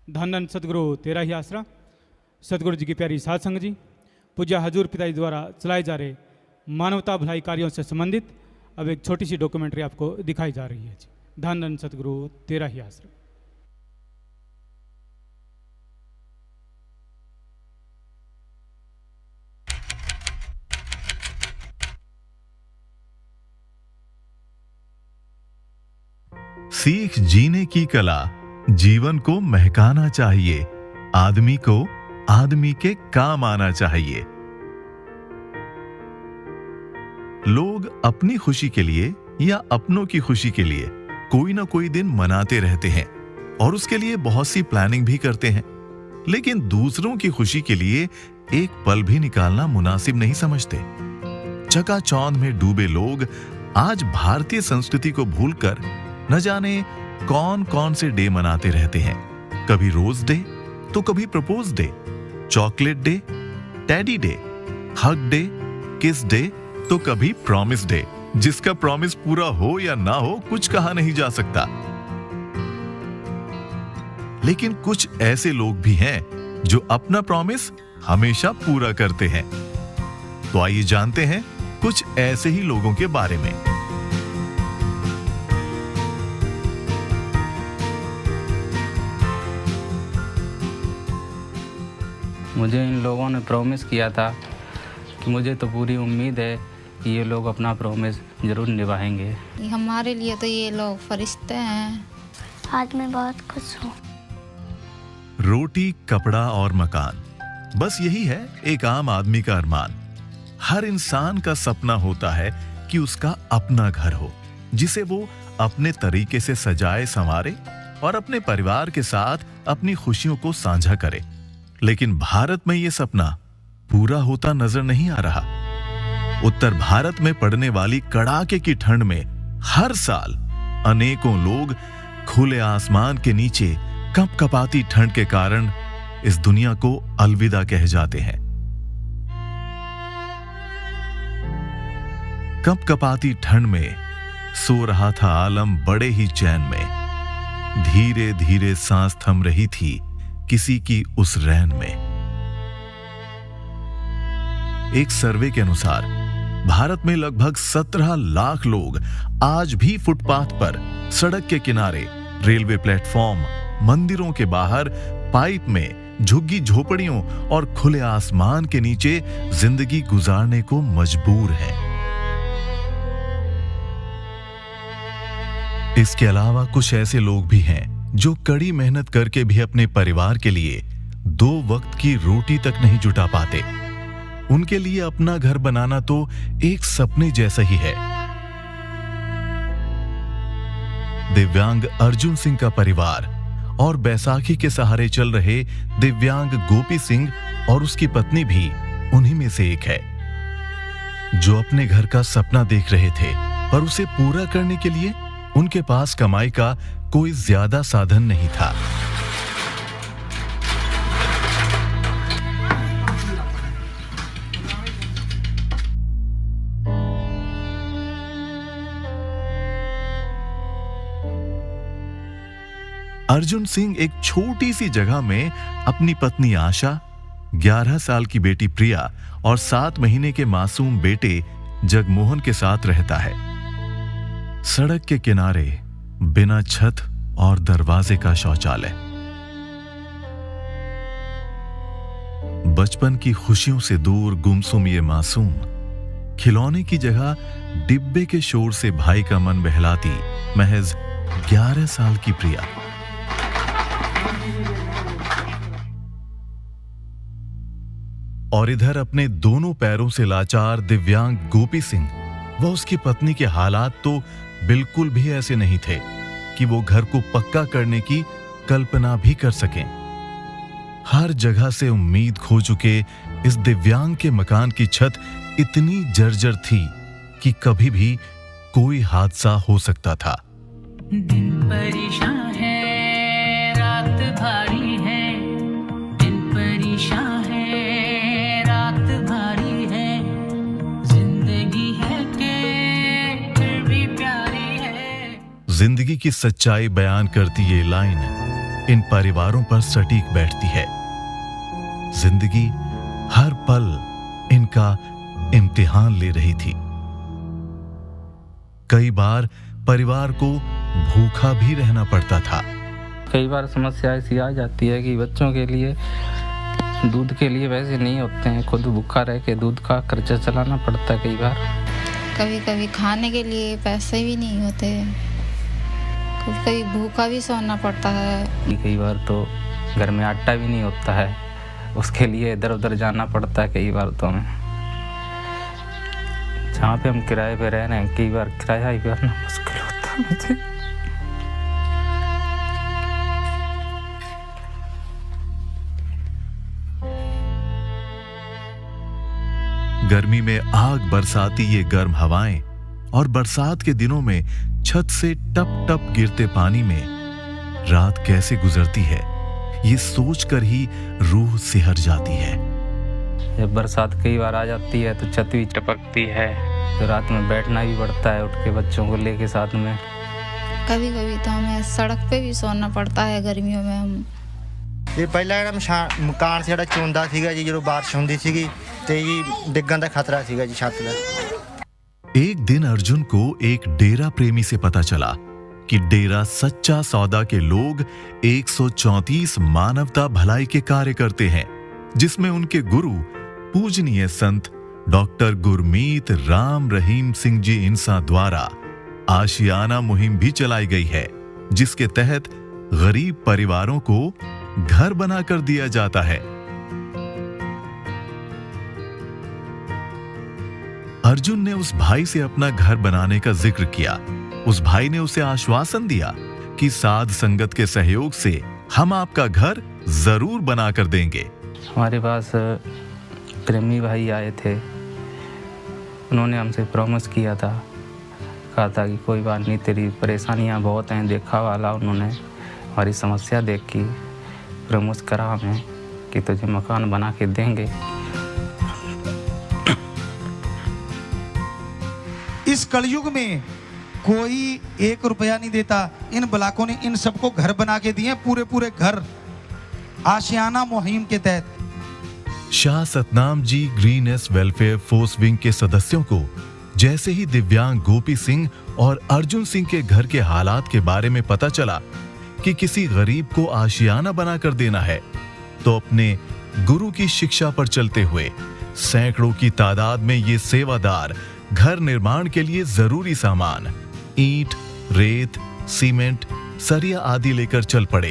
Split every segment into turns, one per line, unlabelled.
धन धन सतगुरु तेरा ही आसरा, सतगुरु जी की प्यारी साध संगत जी, पूज्य हजूर पिताजी द्वारा चलाए जा रहे मानवता भलाई कार्यों से संबंधित अब एक छोटी सी डॉक्यूमेंट्री आपको दिखाई जा रही है जी। धन धन सतगुरु तेरा ही आसरा।
सीख जीने की कला, जीवन को महकाना चाहिए, आदमी को आदमी के काम आना चाहिए। लोग अपनी खुशी के लिए या अपनों की खुशी के लिए कोई ना कोई दिन मनाते रहते हैं और उसके लिए बहुत सी प्लानिंग भी करते हैं, लेकिन दूसरों की खुशी के लिए एक पल भी निकालना मुनासिब नहीं समझते। चकाचौंध में डूबे लोग आज भारतीय संस्कृति को भूलकर न जाने कौन कौन से डे मनाते रहते हैं। कभी रोज डे तो कभी propose day, chocolate day, teddy day, hug day, किस डे तो कभी प्रॉमिस डे, जिसका प्रॉमिस पूरा हो या ना हो कुछ कहा नहीं जा सकता। लेकिन कुछ ऐसे लोग भी हैं जो अपना प्रॉमिस हमेशा पूरा करते हैं। तो आइए जानते हैं कुछ ऐसे ही लोगों के बारे में।
मुझे इन लोगों ने प्रॉमिस किया था कि मुझे तो पूरी उम्मीद है कि ये लोग अपना प्रॉमिस जरूर निभाएंगे।
हमारे लिए तो ये लोग फरिश्ते हैं।
आज मैं बहुत खुश हूँ।
रोटी, कपड़ा और मकान, बस यही है एक आम आदमी का अरमान। हर इंसान का सपना होता है कि उसका अपना घर हो, जिसे वो अपने तरीके से सजाए संवारे और अपने परिवार के साथ अपनी खुशियों को साझा करे। लेकिन भारत में ये सपना पूरा होता नजर नहीं आ रहा। उत्तर भारत में पड़ने वाली कड़ाके की ठंड में हर साल अनेकों लोग खुले आसमान के नीचे कंपकपाती ठंड के कारण इस दुनिया को अलविदा कह जाते हैं। कंपकपाती ठंड में सो रहा था आलम बड़े ही चैन में, धीरे धीरे सांस थम रही थी किसी की उस रैन में। एक सर्वे के अनुसार भारत में लगभग 17 लाख लोग आज भी फुटपाथ पर, सड़क के किनारे, रेलवे प्लेटफॉर्म, मंदिरों के बाहर, पाइप में, झुग्गी झोपड़ियों और खुले आसमान के नीचे जिंदगी गुजारने को मजबूर हैं। इसके अलावा कुछ ऐसे लोग भी हैं जो कड़ी मेहनत करके भी अपने परिवार के लिए 2 वक्त की रोटी तक नहीं जुटा पाते। उनके लिए अपना घर बनाना तो एक सपने जैसा ही है। दिव्यांग अर्जुन सिंह का परिवार और बैसाखी के सहारे चल रहे दिव्यांग गोपी सिंह और उसकी पत्नी भी उन्हीं में से एक है, जो अपने घर का सपना देख रहे थे, पर उसे पूरा करने के लिए उनके पास कमाई का कोई ज्यादा साधन नहीं था। अर्जुन सिंह एक छोटी सी जगह में अपनी पत्नी आशा, 11 साल की बेटी प्रिया और 7 महीने के मासूम बेटे जगमोहन के साथ रहता है। सड़क के किनारे बिना छत और दरवाजे का शौचालय। बचपन की खुशियों से दूर गुमसुम ये मासूम खिलौने की जगह डिब्बे के शोर से भाई का मन बहलाती महज 11 साल की प्रिया। और इधर अपने दोनों पैरों से लाचार दिव्यांग गोपी सिंह व उसकी पत्नी के हालात तो बिल्कुल भी ऐसे नहीं थे कि वो घर को पक्का करने की कल्पना भी कर सकें। हर जगह से उम्मीद खो चुके इस दिव्यांग के मकान की छत इतनी जर्जर थी कि कभी भी कोई हादसा हो सकता था।
दिन परेशान है, रात भारी है, दिन परेशान है, रात भारी है, जिंदगी है के फिर भी प्यारी है।
जिंदगी की सच्चाई बयान करती ये लाइन इन परिवारों पर सटीक बैठती है। जिंदगी हर पल इनका इम्तिहान ले रही थी। कई बार परिवार को भूखा भी रहना पड़ता था।
कई बार समस्या ऐसी आ जाती है कि बच्चों के लिए दूध के लिए वैसे नहीं होते हैं, खुद भूखा रह के दूध का खर्चा चलाना पड़ता है। कई बार
कभी कभी खाने के लिए पैसे भी नहीं होते, कभी कभी भूखा भी सोना पड़ता है।
कई बार तो घर में आटा भी नहीं होता है, उसके लिए इधर उधर जाना पड़ता है। कई बार तो हमें जहाँ पे हम किराए पे रह रहे हैं, कई बार किराया ही भरना मुश्किल होता है मुझे।
गर्मी में आग बरसाती ये गर्म हवाएं और बरसात के दिनों में छत से टप टप गिरते पानी में रात कैसे गुजरती है, ये सोचकर ही रूह सिहर जाती है।
जब बरसात कई बार आ जाती है तो छत भी टपकती है, तो रात में बैठना भी पड़ता है उठ के बच्चों को लेके साथ में।
कभी कभी तो हमें सड़क पे भी सोना पड़ता है गर्मियों में। हम
ਇਹ ਪਹਿਲਾਂ ਜਿਹੜਾ ਮਕਾਨ ਸੀ ਜਿਹੜਾ ਚੋਂਦਾ ਸੀਗਾ ਜੀ, ਜਦੋਂ ਬਾਰਿਸ਼ ਹੁੰਦੀ ਸੀਗੀ ਤੇ ਜੀ ਡਿੱਗਣ ਦਾ ਖਤਰਾ ਸੀਗਾ ਜੀ ਛੱਤ ਦਾ।
एक दिन अर्जुन को एक डेरा प्रेमी से पता चला कि डेरा सच्चा सौदा के लोग 134 मानवता भलाई के कार्य करते हैं, जिसमें उनके गुरु पूजनीय संत डॉक्टर गुरमीत राम रहीम सिंह जी इंसा द्वारा आशियाना मुहिम भी चलाई गई है, जिसके तहत गरीब परिवारों को घर बनाकर दिया जाता है। अर्जुन ने उस भाई से अपना घर बनाने का जिक्र किया। उस भाई ने उसे आश्वासन दिया कि साध संगत के सहयोग से हम आपका घर जरूर बनाकर देंगे।
हमारे पास प्रेमी भाई आए थे, उन्होंने हमसे प्रॉमिस किया था, कहा था कि कोई बात नहीं, तेरी परेशानियां बहुत हैं। देखा वाला उन्होंने हमारी समस्या देखी, प्रॉमिस करा हमें कि तुझे मकान बना के देंगे।
इस कलयुग में कोई 1 रुपया नहीं देता। इन ब्लॉकों ने इन सबको घर बना के दिए, पूरे पूरे घर, आशियाना मुहिम के तहत।
Shah Satnam ji greenish welfare force wing के सदस्यों को जैसे ही दिव्यांग गोपी सिंह और अर्जुन सिंह के घर के हालात के बारे में पता चला कि किसी गरीब को आशियाना बनाकर देना है, तो अपने गुरु की शिक्षा पर चलते हुए सैकड़ों की तादाद में ये सेवादार घर निर्माण के लिए जरूरी सामान ईंट, रेत, सीमेंट, सरिया आदि लेकर चल पड़े,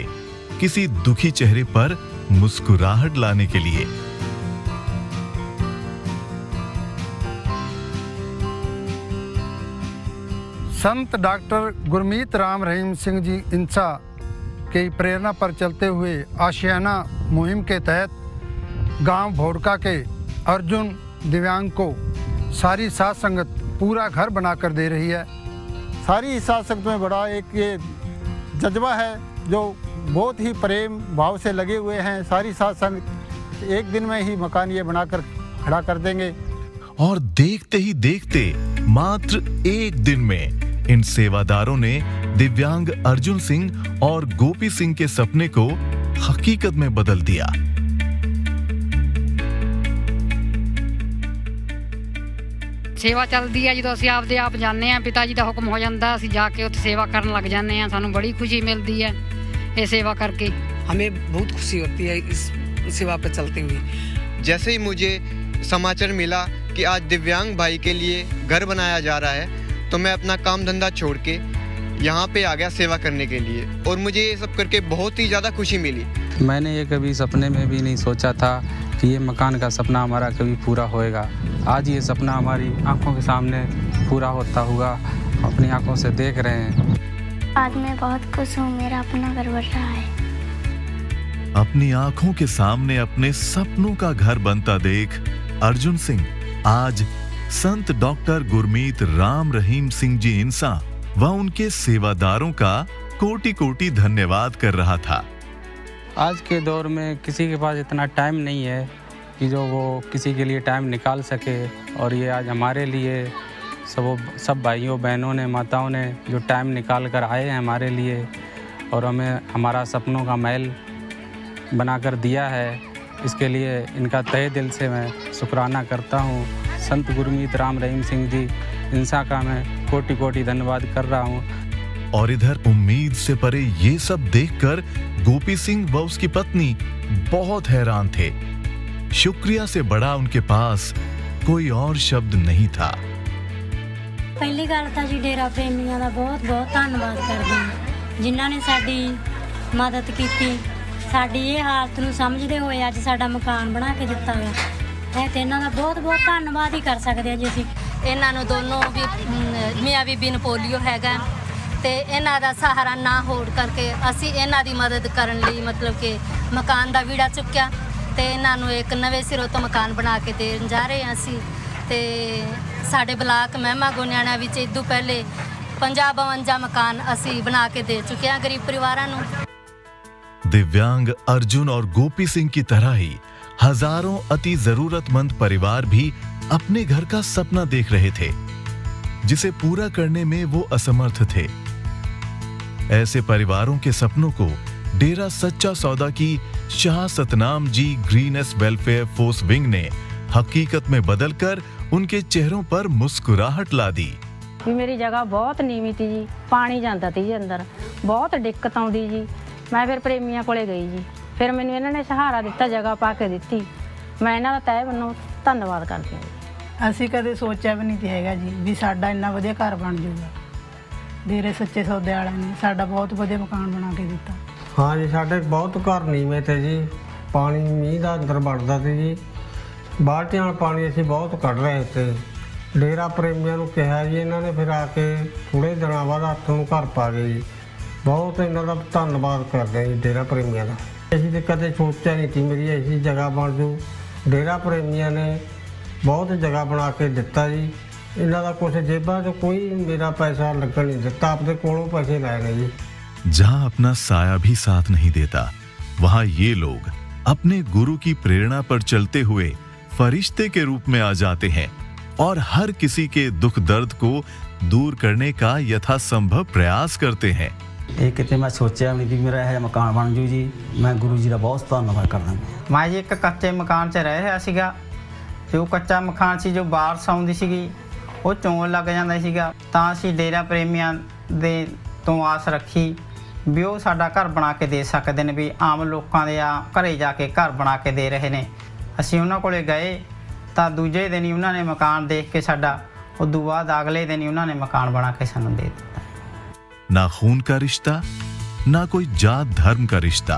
किसी दुखी चेहरे पर मुस्कुराहट लाने के लिए।
संत डॉक्टर गुरमीत राम रहीम सिंह जी इंसा की प्रेरणा पर चलते हुए आशियाना मुहिम के तहत गांव भोड़का के अर्जुन दिव्यांग को सारी साथ संगत पूरा घर बनाकर दे रही है।
सारी साथ संगत में बड़ा एक ये जज्बा है जो बहुत ही प्रेम भाव से लगे हुए हैं। सारी साथ संगत एक दिन में ही मकान ये बनाकर खड़ा कर देंगे।
और देखते ही देखते मात्र एक दिन में इन सेवादारों ने दिव्यांग अर्जुन सिंह और गोपी सिंह के सपने को हकीकत में बदल दिया।
सेवा चलती है जो ਅਸੀਂ ਆਪਦੇ ਆਪ ਜਾਂਦੇ ਆ, ਪਿਤਾ ਜੀ ਦਾ ਹੁਕਮ ਹੋ ਜਾਂਦਾ, ਅਸੀਂ ਜਾ ਕੇ ਉੱਥੇ ਸੇਵਾ ਕਰਨ ਲੱਗ ਜਾਂਦੇ ਆ। ਸਾਨੂੰ बड़ी खुशी मिलती है ये सेवा करके।
हमें बहुत खुशी होती है इस सेवा पर चलते हुए।
जैसे ही मुझे समाचार मिला कि आज दिव्यांग भाई के लिए घर बनाया जा रहा है, तो मैं अपना काम धंधा छोड़ के यहाँ पे आ गया सेवा करने के लिए, और मुझे ये सब करके बहुत ही ज़्यादा खुशी मिली।
मैंने ये कभी सपने में भी नहीं सोचा था कि ये मकान का सपना हमारा कभी पूरा होएगा। आज ये सपना हमारी आंखों के सामने पूरा होता हुआ अपनी आंखों से देख रहे हैं।
आज मैं बहुत खुश हूँ, मेरा अपना घर बन रहा है।
अपनी आंखों के सामने अपने सपनों का घर बनता देख अर्जुन सिंह आज संत डॉक्टर गुरमीत राम रहीम सिंह जी इंसा व उनके सेवादारों का कोटि कोटि धन्यवाद कर रहा था।
आज के दौर में किसी के पास इतना टाइम नहीं है कि जो वो किसी के लिए टाइम निकाल सके, और ये आज हमारे लिए सब भाइयों बहनों ने, माताओं ने जो टाइम निकाल कर आए हैं हमारे लिए, और हमें हमारा सपनों का महल बनाकर दिया है। इसके लिए इनका तहे दिल से मैं शुक्राना करता हूँ। संत गुरमीत राम रहीम सिंह जी इंसा का मैं कोटि कोटि धन्यवाद कर रहा हूँ।
और इधर उम्मीद से परे ये सब देखकर गोपी सिंह व उसकी पत्नी बहुत हैरान थे। शुक्रिया से बड़ा उनके पास कोई और शब्द नहीं था।
ਪਹਿਲੀ ਗੱਲ ਤਾਂ ਜੀ ਡੇਰਾ ਪ੍ਰੇਮੀਆਂ ਦਾ ਬਹੁਤ ਬਹੁਤ ਧੰਨਵਾਦ ਕਰਦੇ ਹਾਂ ਜਿਨ੍ਹਾਂ ਨੇ ਸਾਡੀ ਮਦਦ ਕੀਤੀ, ਸਾਡੀ ਇਹ ਹਾਲਤ ਨੂੰ ਸਮਝਦੇ ਹੋਏ ਅੱਜ ਸਾਡਾ ਮਕਾਨ ਬਣਾ ਕੇ ਦਿੱਤਾ ਹੈ। ਇਹ ਤੇ ਇਹਨਾਂ ਦਾ ਬਹੁਤ ਬਹੁਤ ਧੰਨਵਾਦ ਹੀ ਕਰ ਸਕਦੇ ਹਾਂ ਜੀ ਅਸੀਂ।
ਇਹਨਾਂ ਨੂੰ ਦੋਨੋਂ ਵੀ ਮੀਆਂ ਬੀਬੀ ਨੂੰ ਪੋਲੀਓ ਹੈਗਾ ਤੇ ਇਹਨਾਂ ਦਾ ਸਹਾਰਾ ਨਾ ਹੋਣ ਕਰਕੇ ਅਸੀਂ ਇਹਨਾਂ ਦੀ ਮਦਦ ਕਰਨ ਲਈ ਮਤਲਬ ਕਿ ਮਕਾਨ ਦਾ ਵੀੜਾ ਚੁੱਕਿਆ ਤੇ ਇਹਨਾਂ ਨੂੰ ਇੱਕ ਨਵੇਂ ਸਿਰੋਂ ਤੋਂ ਮਕਾਨ ਬਣਾ ਕੇ ਦੇਣ ਜਾ ਰਹੇ ਹਾਂ ਅਸੀਂ। ਤੇ ਸਾਡੇ ਬਲਾਕ ਮਹਿਮਾ ਗੋਨਿਆਣਾ ਵਿੱਚ ਇਦੋਂ ਪਹਿਲੇ 50-52 ਮਕਾਨ ਅਸੀਂ ਬਣਾ ਕੇ ਦੇ ਚੁੱਕੇ ਹਾਂ ਗਰੀਬ ਪਰਿਵਾਰਾਂ ਨੂੰ।
दिव्यांग अर्जुन और गोपी सिंह की तरह ही हजारों अति जरूरतमंद परिवार भी अपने घर का सपना देख रहे थे, जिसे पूरा करने में वो असमर्थ थे। ऐसे परिवारों के सपनों को डेरा सच्चा सौदा की Shah Satnam ji greenish welfare force wing ने हकीकत में बदलकर उनके चेहरों पर मुस्कुराहट ला दी।
मेरी जगह बहुत नीवी थी जी, पानी जाता थी जी अंदर, बहुत दिक्कत आउंदी जी। मैं फिर प्रेमिया कोले गई जी, फिर मैंने इन्होंने सहारा दिता, जगह पा के दी। मैं इन्हों का तय मनो धन्यवाद करती हूँ।
ਅਸੀਂ ਕਦੇ ਸੋਚਿਆ ਵੀ ਨਹੀਂ ਹੈਗਾ ਜੀ ਵੀ ਸਾਡਾ ਇੰਨਾ ਵਧੀਆ ਘਰ ਬਣ ਜਾਊਗਾ। ਡੇਰੇ ਸੱਚੇ ਸੌਦੇ ਵਾਲਿਆਂ ਨੇ ਸਾਡਾ ਬਹੁਤ ਵਧੀਆ ਮਕਾਨ ਬਣਾ ਕੇ ਦਿੱਤਾ।
हाँ जी, साढ़े बहुत घर नीवे थे जी, पानी मीह का अंदर बढ़ता थे जी, बाल्टियां पानी असीं बहुत कढ़ रहे थे। डेरा प्रेमियों को कहा जी, इन्होंने फिर आके थोड़े दिनों बाद हत्थ नूं घर पा गए जी। बहुत इन्हों का धन्यवाद करते हैं जी डेरा प्रेमियों का। असीं तो कदे सोचा नहीं थी मेरी ऐसी जगह बन जू। डेरा प्रेमियों ने बहुत जगह बना के दिता जी। इन्हों का कुछ जेबां च कोई मेरा पैसा लगन नहीं दिता, अपने कोलों पैसे लाए ने जी।
जहां अपना साया भी साथ नहीं देता, वहां ये लोग अपने गुरु की प्रेरणा पर चलते हुए फरिश्ते के रूप में आ जाते हैं और हर किसी के दुख दर्द को दूर करने का यथासंभव प्रयास करते हैं।
ਇਹ ਕਿਤੇ ਮੈਂ ਸੋਚਿਆ ਨਹੀਂ ਵੀ ਮੇਰਾ ਇਹ ਮਕਾਨ ਬਣ ਜੂ ਜੀ। ਮੈਂ ਗੁਰੂ ਜੀ ਦਾ ਬਹੁਤ ਧੰਨਵਾਦ ਕਰਦਾ।
ਮੈਂ ਜੀ ਇੱਕ ਕੱਚੇ ਮਕਾਨ 'ਚ ਰਹਿ ਰਿਹਾ ਸੀਗਾ, ਜੋ ਕੱਚਾ ਮਕਾਨ ਸੀ, ਜੋ ਬਾਰਿਸ਼ ਆਉਂਦੀ ਸੀਗੀ ਉਹ ਚੋਣ ਲੱਗ ਜਾਂਦਾ ਸੀਗਾ, ਤਾਂ ਅਸੀਂ ਡੇਰਾ ਪ੍ਰੇਮੀਆਂ ਦੇ ਤੋਂ ਆਸ ਰੱਖੀ ਵੀ ਉਹ ਸਾਡਾ ਘਰ ਬਣਾ ਕੇ ਦੇ ਸਕਦੇ ਨੇ, ਵੀ ਆਮ ਲੋਕਾਂ ਦੇ ਘਰੇ ਜਾ ਕੇ ਘਰ ਬਣਾ ਕੇ ਦੇ ਰਹੇ ਨੇ। ਅਸੀਂ ਉਹਨਾਂ ਕੋਲੇ ਗਏ ਤਾਂ ਦੂਜੇ ਦਿਨ ਹੀ ਉਹਨਾਂ ਨੇ ਮਕਾਨ ਦੇਖ ਕੇ ਸਾਡਾ, ਉਦੋਂ ਬਾਅਦ ਅਗਲੇ ਦਿਨ ਹੀ ਉਹਨਾਂ ਨੇ ਮਕਾਨ ਬਣਾ ਕੇ ਸਾਨੂੰ ਦੇ ਦਿੱਤਾ।
ना खून का रिश्ता, ना कोई जात धर्म का रिश्ता,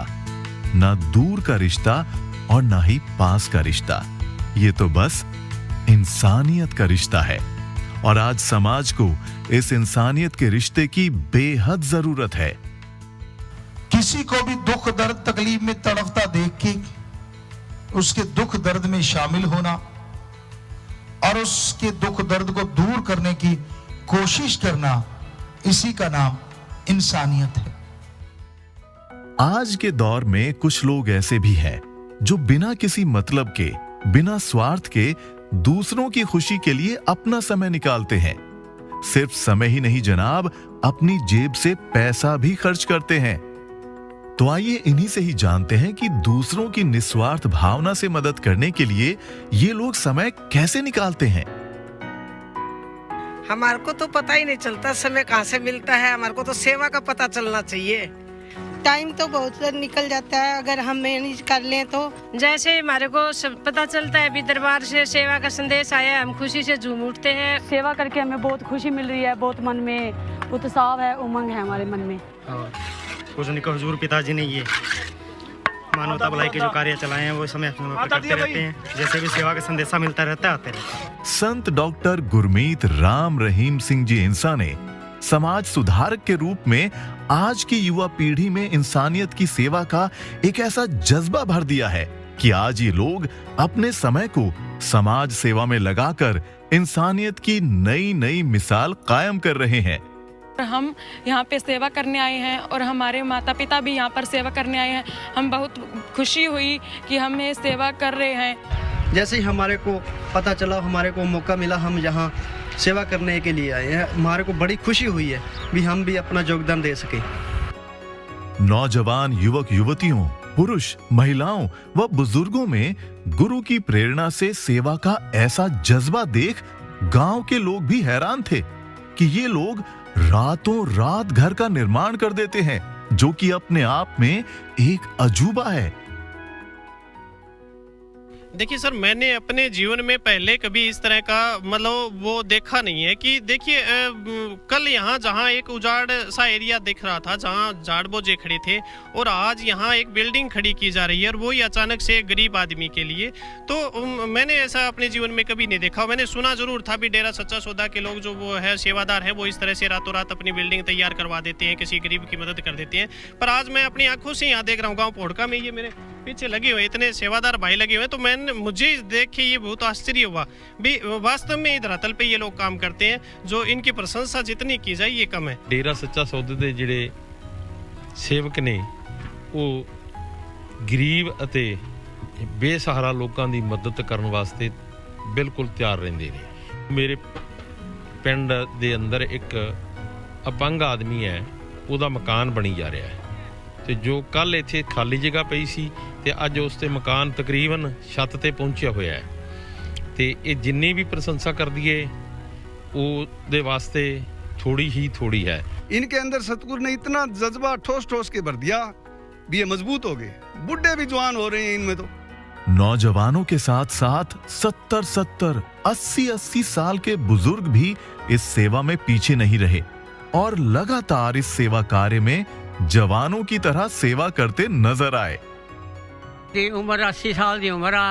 ना दूर का रिश्ता और ना ही पास का रिश्ता। ये तो बस इंसानियत का रिश्ता है और आज समाज को इस इंसानियत के रिश्ते की बेहद जरूरत है।
किसी को भी दुख दर्द तकलीफ में तड़पता देख के उसके दुख दर्द में शामिल होना और उसके दुख दर्द को दूर करने की कोशिश करना, इसी का नाम इंसानियत है।
आज के दौर में कुछ लोग ऐसे भी हैं जो बिना किसी मतलब के, बिना स्वार्थ के दूसरों की खुशी के लिए अपना समय निकालते हैं। सिर्फ समय ही नहीं जनाब, अपनी जेब से पैसा भी खर्च करते हैं। तो आइए इन्हीं से ही जानते हैं कि दूसरों की निस्वार्थ भावना से मदद करने के लिए ये लोग समय कैसे निकालते हैं।
हमारे को तो पता ही नहीं चलता समय कहाँ से मिलता है, हमारे को तो सेवा का पता चलना चाहिए।
टाइम तो बहुत निकल जाता है अगर हम मैनेज कर लें तो।
जैसे हमारे को पता चलता है अभी दरबार से सेवा का संदेश आया, हम खुशी से झूम उठते हैं।
सेवा करके हमें बहुत खुशी मिल रही है, बहुत मन में उत्साह है, उमंग है हमारे मन में।
पूजनीय हुजूर पिताजी ने ये मानवता भलाई के जो कार्य चलाए हैं वो समय पर करते रहते हैं। जैसे भी सेवा का संदेशा मिलता रहता है, आते रहते हैं।
संत डॉक्टर गुरमीत राम रहीम सिंह जी इंसा ने समाज सुधारक के रूप में आज की युवा पीढ़ी में इंसानियत की सेवा का एक ऐसा जज्बा भर दिया है कि आज ये लोग अपने समय को समाज सेवा में लगाकर इंसानियत की नई नई मिसाल कायम कर रहे हैं।
हम यहाँ पे सेवा करने आए हैं और हमारे माता पिता भी यहाँ पर सेवा करने आए हैं। हम बहुत खुशी हुई कि हम ये सेवा कर रहे हैं।
जैसे ही हमारे को पता चला, हमारे को मौका मिला, हम यहाँ सेवा करने के लिए आए हैं। हमारे को बड़ी खुशी हुई है भी हम भी अपना योगदान दे सके।
नौजवान युवक युवतियों, पुरुष, महिलाओं व बुजुर्गों में गुरु की प्रेरणा से सेवा का ऐसा जज्बा देख गांव के लोग भी हैरान थे कि ये लोग रातों रात घर का निर्माण कर देते हैं, जो कि अपने आप में एक अजूबा है।
देखिए सर, मैंने अपने जीवन में पहले कभी इस तरह का मतलब वो देखा नहीं है कि देखिए कल यहाँ जहाँ एक उजाड़ सा एरिया दिख रहा था, जहाँ झाड़ बोझे खड़े थे, और आज यहाँ एक बिल्डिंग खड़ी की जा रही है, और वो ही अचानक से एक गरीब आदमी के लिए। तो मैंने ऐसा अपने जीवन में कभी नहीं देखा। मैंने सुना जरूर था भी डेरा सच्चा सौदा के लोग जो वो है सेवादार है, वो इस तरह से रातों रात अपनी बिल्डिंग तैयार करवा देते हैं, किसी गरीब की मदद कर देते हैं। पर आज मैं अपनी आंखों से यहाँ देख रहा हूँ, गाँव पोड़का में ये मेरे पीछे लगे हुए इतने सेवादार भाई लगे हुए, तो मुझे देख के ये बहुत आश्चर्य हुआ भी वास्तव में इधर धरातल पे ये लोग काम करते हैं, जो इनकी प्रशंसा जितनी की जाए ये कम है।
डेरा सच्चा सौदे ਦੇ ਜਿਹੜੇ ਸੇਵਕ ਨੇ ਉਹ ਗਰੀਬ ਅਤੇ ਬੇਸਹਾਰਾ ਲੋਕਾਂ ਦੀ ਮਦਦ ਕਰਨ ਵਾਸਤੇ ਬਿਲਕੁਲ ਤਿਆਰ ਰਹਿੰਦੇ ਨੇ। ਮੇਰੇ ਪਿੰਡ ਦੇ ਅੰਦਰ ਇੱਕ ਅਪੰਗ ਆਦਮੀ ਹੈ, ਉਹਦਾ ਮਕਾਨ ਬਣੀ ਜਾ ਰਿਹਾ ਹੈ, ਤੇ ਜੋ ਕੱਲ ਇੱਥੇ ਖਾਲੀ ਜਗ੍ਹਾ ਪਈ ਸੀ ਤੇ ਅੱਜ ਉਸ ਤੇ ਮਕਾਨ ਤਕਰੀਬਨ ਛੱਤ ਤੇ ਪਹੁੰਚਿਆ ਹੋਇਆ ਹੈ, ਤੇ ਇਹ ਜਿੰਨੀ ਵੀ ਪ੍ਰਸ਼ੰਸਾ ਕਰ ਦਈਏ ਉਹਦੇ ਵਾਸਤੇ थोड़ी ही थोड़ी है।
इनके अंदर सतगुरु ने इतना जज्बा ठोस ठोस के भर दिया भी ये मजबूत हो गए, बुढ़े भी जवान हो रहे हैं इनमें। तो
नौजवानों के साथ साथ 70-70, 80-80 साल के बुजुर्ग भी इस सेवा में पीछे नहीं रहे और लगातार इस सेवा कार्य में जवानों की तरह सेवा करते नजर आए।
उम्र 80 साल की उम्र आ,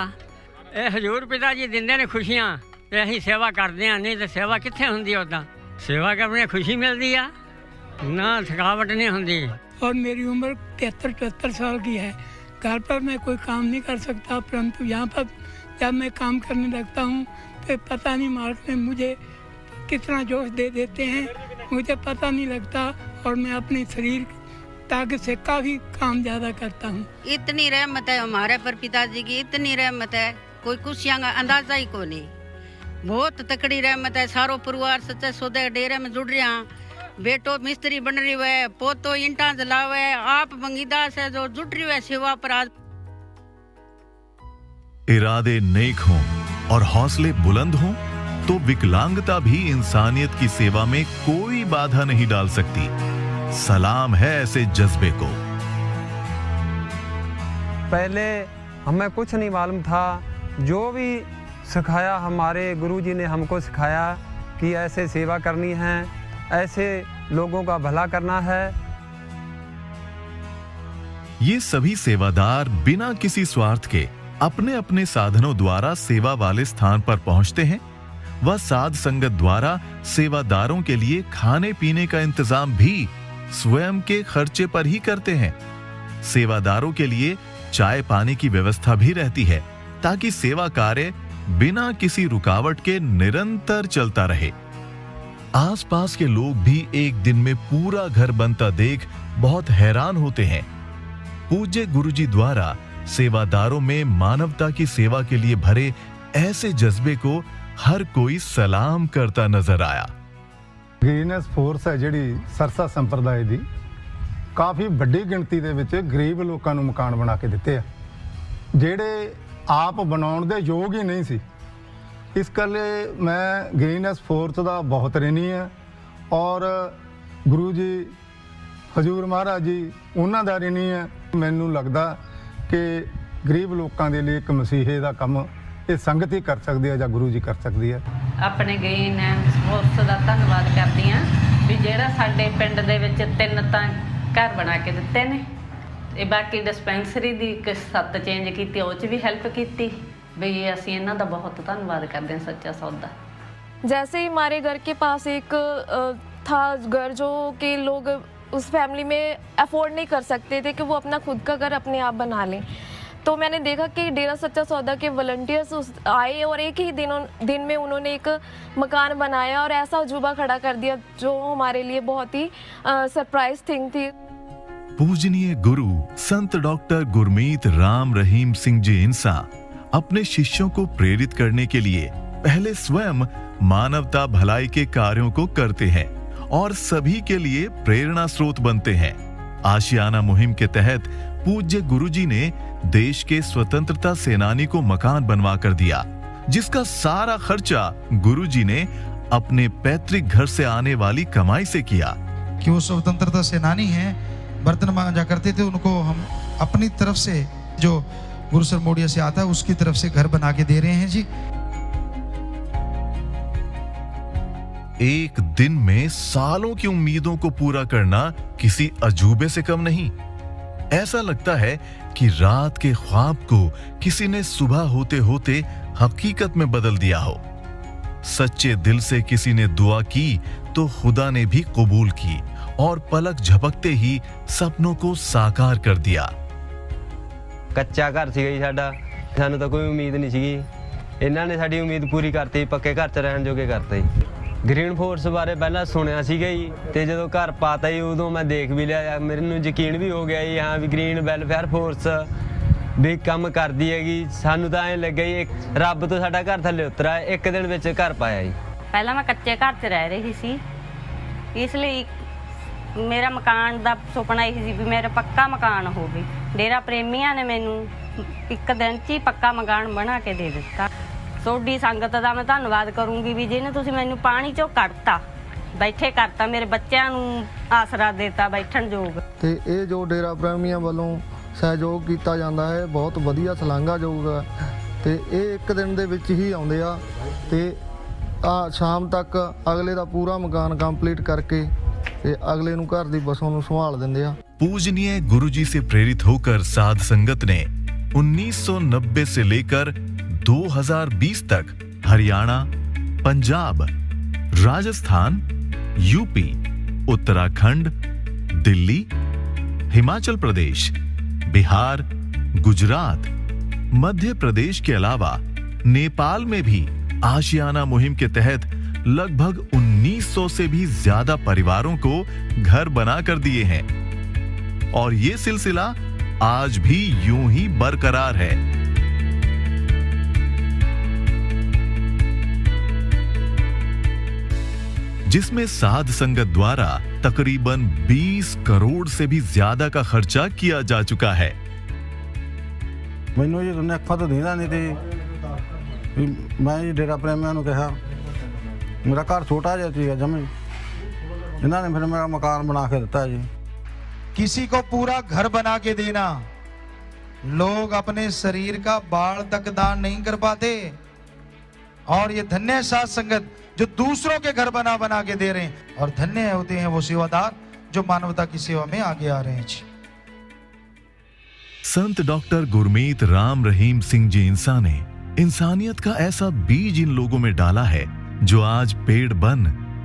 हजूर पिता जी दिंदे ने खुशियां, असीं सेवा करते हैं, नहीं तो सेवा कित्थे हुंदी उदां। सेवा करने खुशी मिलती है, ना थकावट नहीं होती।
और मेरी उम्र 73-74 साल की है। घर पर मैं कोई काम नहीं कर सकता, परंतु यहाँ पर जब मैं काम करने लगता हूँ तो पता नहीं मार्ग में मुझे कितना जोश दे देते हैं, मुझे पता नहीं लगता, और मैं अपने शरीर ताकत से काफ़ी काम ज़्यादा करता हूँ।
इतनी रहमत है हमारे पर पिताजी की, इतनी रहमत है कोई खुशियाँ का अंदाजा ही को नहीं। बहुत तकड़ी रहमत है। सारो परिवार सच्चे सौदे डेरे में जुड़ रहा, बेटो मिस्त्री बन रही है, पोतो ईंटा जलावे, आप बंगीदास है जो जुट रही है सेवा पर। आज
इरादे नेक हों और हौसले बुलंद हों तो विकलांगता भी इंसानियत की सेवा में कोई बाधा नहीं डाल सकती। सलाम है ऐसे जज्बे को।
पहले हमें कुछ नहीं मालूम था, जो भी सिखाया हमारे गुरुजी ने हमको सिखाया कि ऐसे सेवा करनी है, ऐसे लोगों का भला करना है।
ये सभी सेवादार बिना किसी स्वार्थ के अपने अपने साधनों द्वारा सेवा वाले स्थान पर पहुंचते हैं व साध संगत द्वारा सेवादारों के लिए खाने पीने का इंतजाम भी स्वयं के खर्चे पर ही करते हैं। सेवादारों के लिए चाय पानी की व्यवस्था भी रहती है ताकि सेवा कार्य बिना किसी रुकावट के निरंतर चलता रहे। आसपास के लोग भी एक दिन में पूरा घर बनता देख बहुत हैरान होते हैं। पूज्य गुरुजी द्वारा सेवादारों में मानवता की सेवा के लिए भरे ऐसे जज्बे को हर कोई सलाम करता नजर आया।
ग्रीनस फोर्स है जिहड़ी सरसा संप्रदाय दी काफ़ी वड्डी गिणती दे विच गरीब लोकां नूं मकान बना के दित्ते आ, जिहड़े आप बनाउण दे योग ही नहीं सी। इस करके मैं ग्रीनस फोर्स का बहुत ऋणी है और गुरु जी हजूर महाराज जी उन्हां दा ऋणी है। मैनूं लगदा कि गरीब लोकां दे लिए एक मसीहे दा काम ये संगत ही कर सकती है, जां गुरु जी कर सकती है।
अपने ग्रीनस फोर्स का धन्नवाद करदी हां भी जिहड़ा साडे पिंड दे विच 3 तां घर बना के दित्ते ने, बाकी डिस्पेंसरी दी 7 चेंज की, उस भी हेल्प की भी। असीं इन्हां दा बहुत धन्नवाद करते हैं सच्चा सौदा।
जैसे ही हमारे घर के पास एक था घर जो कि लोग उस फैमिली में अफोर्ड नहीं कर सकते थे कि वो अपना खुद का घर अपने आप बना लें, तो मैंने देखा कि डेरा सच्चा सौदा के वॉलंटियर्स आए और एक ही दिन में उन्होंने एक मकान बनाया और ऐसा अजूबा खड़ा कर दिया जो हमारे लिए बहुत ही सरप्राइज थिंग थी।
पूजनीय गुरु संत डॉक्टर गुरमीत राम रहीम सिंह जी इंसा अपने शिष्यों को प्रेरित करने के लिए पहले स्वयं मानवता भलाई के कार्यों को करते हैं और सभी के लिए प्रेरणा स्रोत बनते हैं। आशियाना मुहिम के तहत पूज्य गुरुजी ने देश के स्वतंत्रता सेनानी को मकान बनवा कर दिया, जिसका सारा खर्चा गुरुजी ने अपने पैतृक घर से आने वाली कमाई से किया।
कि वो स्वतंत्रता सेनानी हैं, बर्तन मांजा करते थे, उनको हम अपनी तरफ से जो गुरु सर मोडिया से आता है उसकी तरफ से घर बना के दे रहे हैं जी।
एक दिन में सालों की उम्मीदों को पूरा करना किसी अजूबे से कम नहीं। ऐसा लगता है कि रात के ख्वाब को किसी ने सुबह होते होते हकीकत में बदल दिया हो। सच्चे दिल से किसी ने दुआ की तो खुदा ने भी कबूल की और पलक झपकते ही सपनों को साकार कर दिया।
ਕੱਚਾ ਘਰ ਸੀਗਾ ਜੀ ਸਾਡਾ, ਸਾਨੂੰ ਤਾਂ ਕੋਈ ਉਮੀਦ ਨਹੀਂ ਸੀਗੀ। ਇਹਨਾਂ ਨੇ ਸਾਡੀ ਉਮੀਦ ਪੂਰੀ ਕਰਤੀ, ਪੱਕੇ ਘਰ 'ਚ ਰਹਿਣ ਜੋਗੇ ਕਰਤੇ ਜੀ। ਗ੍ਰੀਨ ਫੋਰਸ ਬਾਰੇ ਪਹਿਲਾਂ ਸੁਣਿਆ ਸੀਗਾ ਜੀ, ਤੇ ਜਦੋਂ ਘਰ ਪਾਤਾ ਜੀ ਉਦੋਂ ਮੈਂ ਦੇਖ ਵੀ ਲਿਆ, ਮੈਨੂੰ ਯਕੀਨ ਵੀ ਹੋ ਗਿਆ ਜੀ ਹਾਂ ਵੀ ਗ੍ਰੀਨ ਵੈਲਫੇਅਰ ਫੋਰਸ ਵੀ ਕੰਮ ਕਰਦੀ ਹੈਗੀ। ਸਾਨੂੰ ਤਾਂ ਐਂ ਲੱਗਾ ਜੀ ਰੱਬ ਤੋਂ ਸਾਡਾ ਘਰ ਥੱਲੇ ਉਤਰਾ, ਇੱਕ ਦਿਨ ਵਿੱਚ ਘਰ ਪਾਇਆ ਜੀ।
ਪਹਿਲਾਂ ਮੈਂ ਕੱਚੇ ਘਰ 'ਚ ਰਹਿ ਰਹੀ ਸੀ, ਇਸ ਲਈ ਮੇਰਾ ਮਕਾਨ ਦਾ ਸੁਪਨਾ ਇਹ ਸੀ ਵੀ ਮੇਰਾ ਪੱਕਾ ਮਕਾਨ ਹੋਵੇ। ਡੇਰਾ ਪ੍ਰੇਮੀਆਂ ਨੇ ਮੈਨੂੰ ਇੱਕ ਦਿਨ 'ਚ ਹੀ ਪੱਕਾ ਮਕਾਨ ਬਣਾ ਕੇ ਦੇ ਦਿੱਤਾ। ਤੁਹਾਡੀ ਸੰਗਤ ਦਾ ਮੈਂ ਧੰਨਵਾਦ ਕਰੂੰਗੀ ਵੀ ਜਿਹਨੇ ਤੁਸੀਂ ਮੈਨੂੰ ਪਾਣੀ 'ਚੋਂ ਕੱਢਤਾ, ਬੈਠੇ ਕਰਤਾ, ਮੇਰੇ ਬੱਚਿਆਂ ਨੂੰ ਆਸਰਾ ਦਿੱਤਾ ਬੈਠਣ ਯੋਗ।
ਤੇ ਇਹ ਜੋ ਡੇਰਾ ਪ੍ਰੇਮੀਆਂ ਵੱਲੋਂ ਸਹਿਯੋਗ ਕੀਤਾ ਜਾਂਦਾ ਹੈ ਬਹੁਤ ਵਧੀਆ ਸ਼ਲਾਘਾਯੋਗ ਹੈ। ਤੇ ਇਹ ਇੱਕ ਦਿਨ ਦੇ ਵਿੱਚ ਹੀ ਆਉਂਦੇ ਆ ਤੇ ਸ਼ਾਮ ਤੱਕ ਅਗਲੇ ਦਾ ਪੂਰਾ ਮਕਾਨ ਕੰਪਲੀਟ ਕਰਕੇ अगले नु घर दी बसों नु संभाल दिंदे आ।
पूजनीय गुरुजी से प्रेरित होकर साध संगत ने 1990 से लेकर 2020 तक हरियाणा, पंजाब, राजस्थान, यूपी, उत्तराखंड, दिल्ली, हिमाचल प्रदेश, बिहार, गुजरात, मध्य प्रदेश के अलावा नेपाल में भी आशियाना मुहिम के तहत लगभग 1900 से भी ज्यादा परिवारों को घर बना कर दिए हैं और ये सिलसिला आज भी यूं ही बरकरार है। जिसमें साध संगत द्वारा तकरीबन 20 करोड़ से भी ज्यादा का खर्चा किया जा चुका है।
मैनू ये नफा तो दीदा नहीं थी, मैं डेरा प्रेमिया नू कहा मेरा घर छोटा जिहा सीगा जमी, इन्होंने फिर मेरा मकान बना के दिता जी।
किसी को पूरा घर बना के देना, लोग अपने शरीर का बाल तक दान नहीं कर पाते और ये धन्य साध संगत जो दूसरों के घर बना बना के दे रहे हैं और धन्य होते हैं वो सेवादार जो मानवता की सेवा में आगे आ रहे हैं जी।
संत डॉक्टर गुरमीत राम रहीम सिंह जी इंसा ने इंसानियत का ऐसा बीज इन लोगों में डाला है जो आज पेड़ बन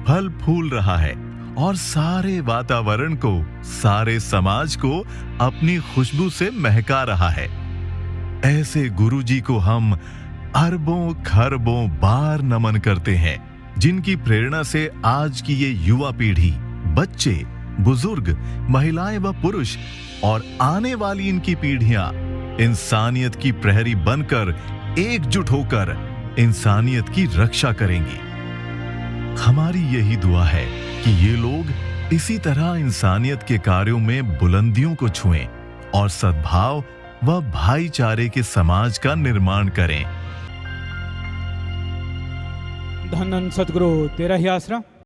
फल फूल रहा है और सारे वातावरण को, सारे समाज को अपनी खुशबू से महका रहा है। ऐसे गुरुजी को हम अरबों खरबों बार नमन करते हैं, जिनकी प्रेरणा से आज की ये युवा पीढ़ी, बच्चे, बुजुर्ग, महिलाएं व पुरुष और आने वाली इनकी पीढ़ियां इंसानियत की प्रहरी बनकर एकजुट होकर इंसानियत की रक्षा करेंगी। हमारी यही दुआ है कि ये लोग इसी तरह इंसानियत के कार्यों में बुलंदियों को छुएं और सद्भाव व भाईचारे के समाज का निर्माण करें।
धन सतगुरु तेरा ही आसरा।